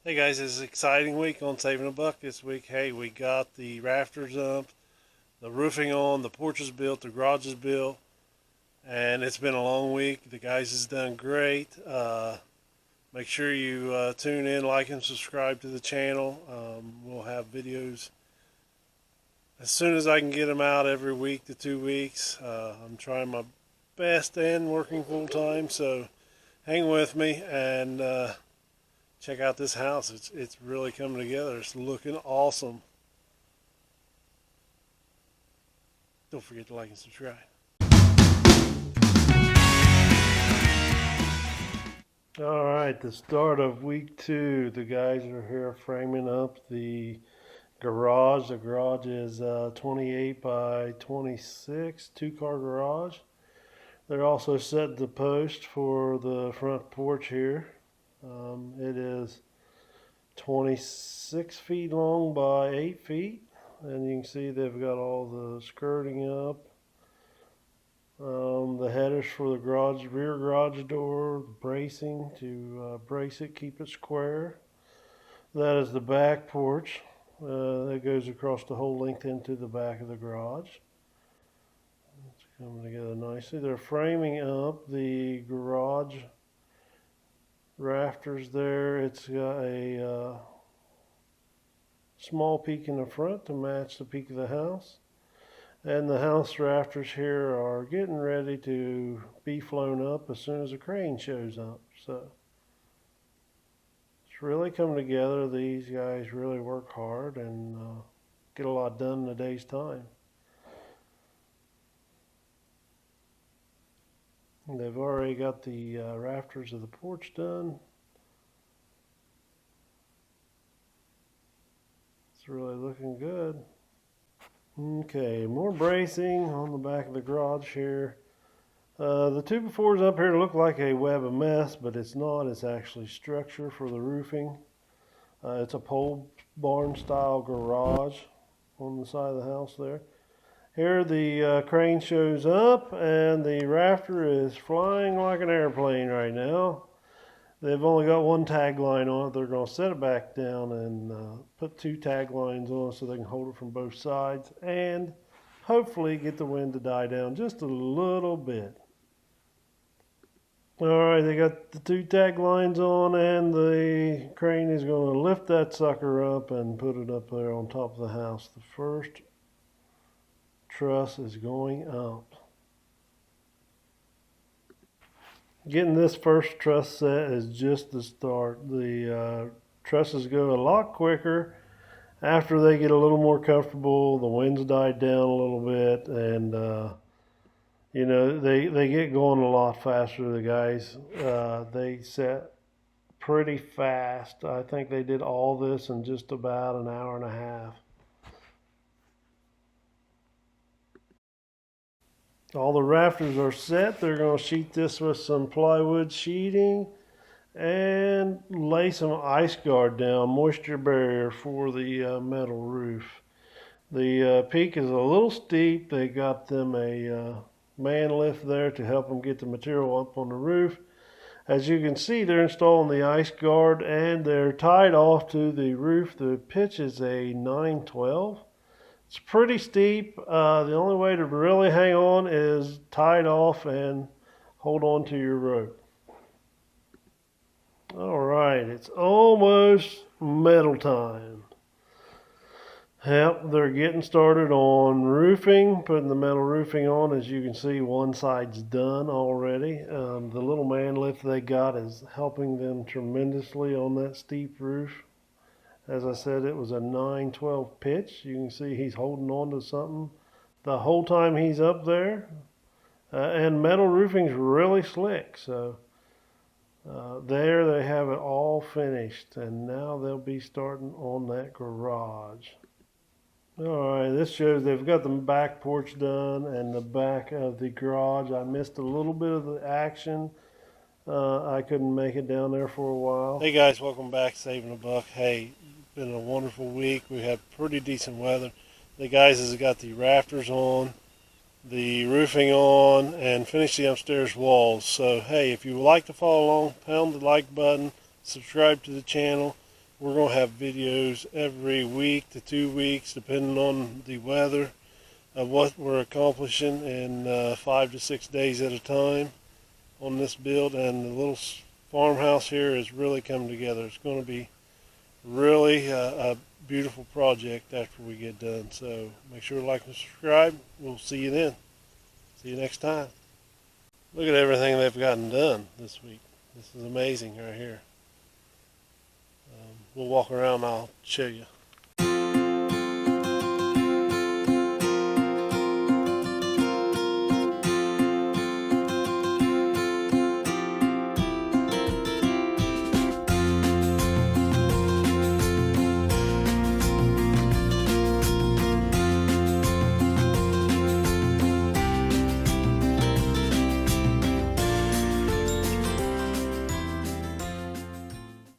Hey guys, it's an exciting week on SavinABuck this week. Hey, we got the rafters up, the roofing on, the porch is built, the garage is built, and it's been a long week. The guys has done great. Make sure you tune in, like, and subscribe to the channel. We'll have videos as soon as I can get them out every week to 2 weeks. I'm trying my best and working full time, so hang with me and check out this house. It's really coming together. It's looking awesome. Don't forget to like and subscribe. All right, the start of week 2. The guys are here framing up the garage. The garage is 28 by 26, two-car garage. They're also setting the post for the front porch here. It is 26 feet long by 8 feet, and you can see they've got all the skirting up. The headers for the rear garage door, bracing to brace it, keep it square. That is the back porch that goes across the whole length into the back of the garage. It's coming together nicely. They're framing up the garage rafters there. It's got a small peak in the front to match the peak of the house. And the house rafters here are getting ready to be flown up as soon as a crane shows up. So it's really coming together. These guys really work hard and get a lot done in a day's time. They've already got the rafters of the porch done. It's really looking good. Okay, more bracing on the back of the garage here. The 2x4s up here look like a web of mess, but it's not. It's actually structure for the roofing. It's a pole barn style garage on the side of the house there. Here the crane shows up and the rafter is flying like an airplane right now. They've only got one tagline on it. They're going to set it back down and put 2 taglines on it so they can hold it from both sides and hopefully get the wind to die down just a little bit. Alright, they got the 2 taglines on and the crane is going to lift that sucker up and put it up there on top of the house. The first truss is going up. Getting this first truss set is just the start. The trusses go a lot quicker after they get a little more comfortable. The wind's died down a little bit, and you know they get going a lot faster. The guys they set pretty fast. I think they did all this in just about an hour and a half. All the rafters are set. They're going to sheet this with some plywood sheeting and lay some ice guard down, moisture barrier for the metal roof. The peak is a little steep. They got them a man lift there to help them get the material up on the roof. As you can see, they're installing the ice guard and they're tied off to the roof. The pitch is a 912. It's pretty steep. The only way to really hang on is tied off and hold on to your rope. All right, it's almost metal time. Yep, they're getting started on roofing, putting the metal roofing on. As you can see, one side's done already. The little man lift they got is helping them tremendously on that steep roof. As I said, it was a 912 pitch. You can see he's holding on to something the whole time he's up there. And metal roofing's really slick. So there they have it all finished. And now they'll be starting on that garage. Alright, this shows they've got the back porch done and the back of the garage. I missed a little bit of the action. I couldn't make it down there for a while. Hey guys, welcome back, SavinABuck. Hey, been a wonderful week. We had pretty decent weather. The guys has got the rafters on, the roofing on, and finished the upstairs walls. So hey, if you would like to follow along, pound the like button, subscribe to the channel, we're going to have videos every week to 2 weeks, depending on the weather, of what we're accomplishing in 5 to 6 days at a time on this build. And the little farmhouse here is really coming together. It's going to be really a beautiful project after we get done. So make sure to like and subscribe. We'll see you then. See you next time. Look at everything they've gotten done this week. This is amazing right here. We'll walk around and I'll show you.